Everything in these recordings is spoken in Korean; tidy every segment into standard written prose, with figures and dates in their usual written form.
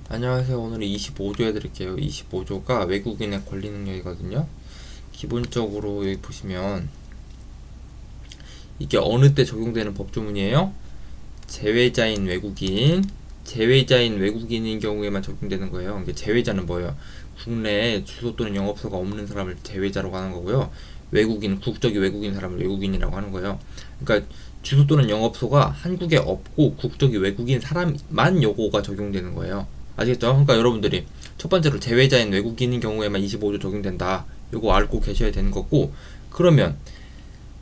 안녕하세요. 오늘은 25조 해드릴게요. 25조가 외국인의 권리 능력이거든요. 기본적으로 여기 보시면 이게 어느 때 적용되는 법조문이에요? 제외자인 외국인인 경우에만 적용되는 거예요. 이게 제외자는 뭐예요? 국내에 주소 또는 영업소가 없는 사람을 제외자라고 하는 거고요. 외국인, 국적이 외국인 사람을 외국인이라고 하는 거예요. 그러니까 주소 또는 영업소가 한국에 없고 국적이 외국인 사람만 요거가 적용되는 거예요. 아시겠죠? 그러니까 여러분들이 첫 번째로 제외자인 외국인인 경우에만 25조 적용된다. 요거 알고 계셔야 되는 거고, 그러면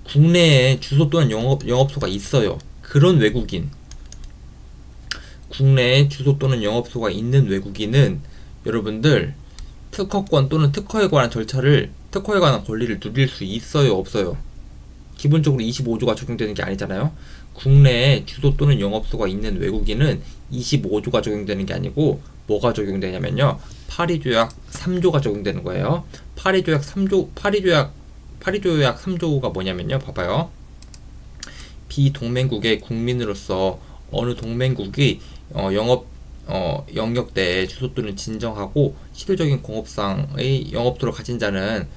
국내에 주소 또는 영업소가 있어요. 그런 외국인, 국내에 주소 또는 영업소가 있는 외국인은 여러분들 특허권 또는 특허에 관한 권리를 누릴 수 있어요, 없어요? 기본적으로 25조가 적용되는 게 아니잖아요. 국내에 주소 또는 영업소가 있는 외국인은 25조가 적용되는 게 아니고 뭐가 적용되냐면요. 파리조약 3조가 적용되는 거예요. 파리조약 3조가 뭐냐면요. 봐봐요. 비동맹국의 국민으로서 어느 동맹국이 영역 내에 주소 또는 진정하고 실효적인 공업상의 영업도를 가진 자는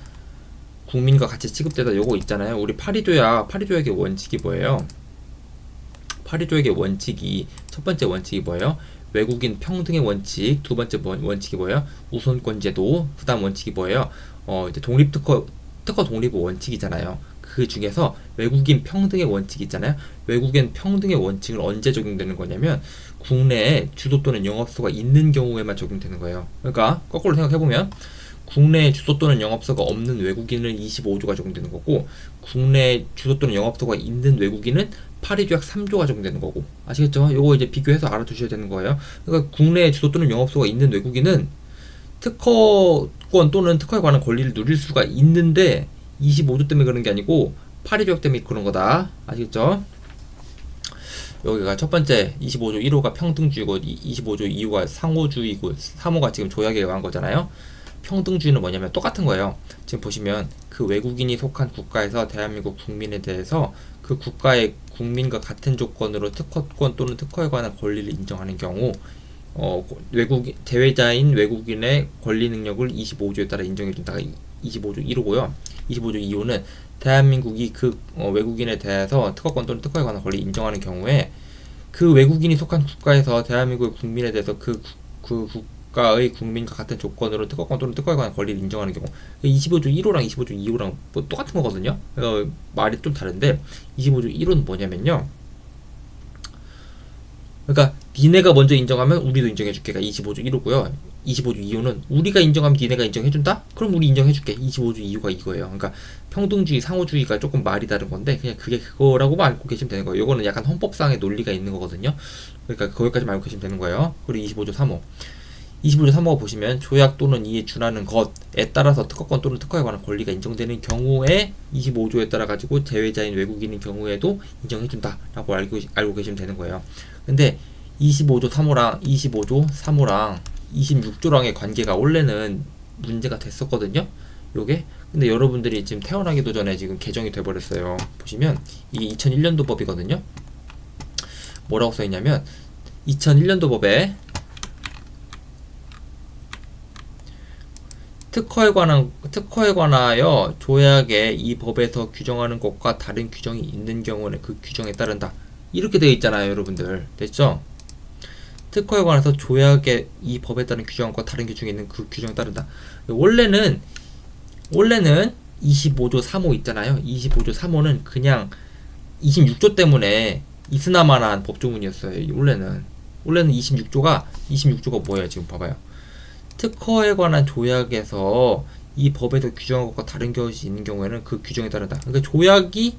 국민과 같이 취급되다. 요거 있잖아요. 우리 파리조약의 원칙이 뭐예요? 파리조약의 원칙이 첫 번째 원칙이 뭐예요? 외국인 평등의 원칙. 두 번째 원칙이 뭐예요? 우선권 제도. 그다음 원칙이 뭐예요? 이제 특허 독립 원칙이잖아요. 그 중에서 외국인 평등의 원칙이 있잖아요. 외국인 평등의 원칙은 언제 적용되는 거냐면 국내에 주소 또는 영업소가 있는 경우에만 적용되는 거예요. 그러니까 거꾸로 생각해보면 국내에 주소 또는 영업소가 없는 외국인은 25조가 적용되는 거고, 국내에 주소 또는 영업소가 있는 외국인은 파리조약 3조가 적용되는 거고. 아시겠죠? 요거 이제 비교해서 알아두셔야 되는 거예요. 그러니까 국내에 주소 또는 영업소가 있는 외국인은 특허권 또는 특허에 관한 권리를 누릴 수가 있는데 25조 때문에 그런 게 아니고 파리조약 때문에 그런 거다. 아시겠죠? 여기가 첫 번째 25조 1호가 평등주의고 25조 2호가 상호주의고 3호가 지금 조약에 관한 거잖아요. 평등주의는 뭐냐면 똑같은 거예요. 지금 보시면 그 외국인이 속한 국가에서 대한민국 국민에 대해서 그 국가의 국민과 같은 조건으로 특허권 또는 특허에 관한 권리를 인정하는 경우 제외자인 외국인의 권리 능력을 25조에 따라 인정해준다가 25조 1호고요. 25조 2호는 대한민국이 그 외국인에 대해서 특허권 또는 특허에 관한 권리 인정하는 경우에 그 외국인이 속한 국가에서 대한민국의 국민에 대해서 그 국가의 국민과 같은 조건으로 특허권 또는 특허에 관한 권리를 인정하는 경우. 25조 1호랑 25조 2호랑 뭐 똑같은 거거든요. 말이 좀 다른데 25조 1호는 뭐냐면요. 그러니까 니네가 먼저 인정하면 우리도 인정해줄게가 25조 1호고요. 25조 2호는 우리가 인정하면 니네가 인정해준다? 그럼 우리 인정해줄게. 25조 2호가 이거예요. 그러니까 평등주의, 상호주의가 조금 말이 다른 건데 그냥 그게 그거라고만 알고 계시면 되는 거예요. 이거는 약간 헌법상의 논리가 있는 거거든요. 그러니까 거기까지만 알고 계시면 되는 거예요. 그리고 25조 3호. 25조 3호가 보시면 조약 또는 이에 준하는 것에 따라서 특허권 또는 특허에 관한 권리가 인정되는 경우에 25조에 따라 가지고 제외자인 외국인인 경우에도 인정해준다 라고 알고 계시면 되는 거예요. 근데 25조 3호랑 26조랑의 관계가 원래는 문제가 됐었거든요. 요게 근데 여러분들이 지금 태어나기도 전에 지금 개정이 돼버렸어요. 보시면 이게 2001년도 법이거든요. 뭐라고 써있냐면 2001년도 법에 특허에 관하여 조약에 이 법에서 규정하는 것과 다른 규정이 있는 경우는 그 규정에 따른다. 이렇게 되어 있잖아요, 여러분들. 됐죠? 특허에 관해서 조약에 이 법에 따른 규정과 다른 규정이 있는 그 규정에 따른다. 원래는 25조 3호 있잖아요. 25조 3호는 그냥 26조 때문에 있으나마나한 법조문이었어요. 원래는 26조가 뭐예요? 지금 봐봐요. 특허에 관한 조약에서 이 법에서 규정한 것과 다른 것이 있는 경우에는 그 규정에 따른다. 그러니까 조약이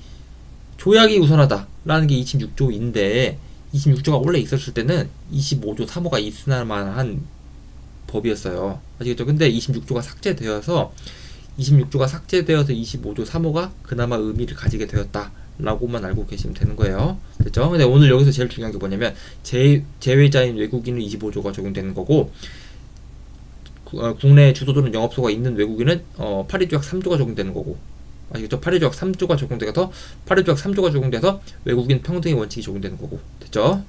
우선하다라는 게 26조인데 26조가 원래 있었을 때는 25조 3호가 있으나마한 법이었어요. 아시겠죠? 근데 26조가 삭제되어서 25조 3호가 그나마 의미를 가지게 되었다. 라고만 알고 계시면 되는 거예요. 됐죠? 근데 오늘 여기서 제일 중요한 게 뭐냐면 제외자인 외국인은 25조가 적용되는 거고 국내 주소 또는 영업소가 있는 외국인은 파리조약 3조가 적용되는 거고. 아시겠죠? 파리조약 3조가 적용돼서 외국인 평등의 원칙이 적용되는 거고. 됐죠?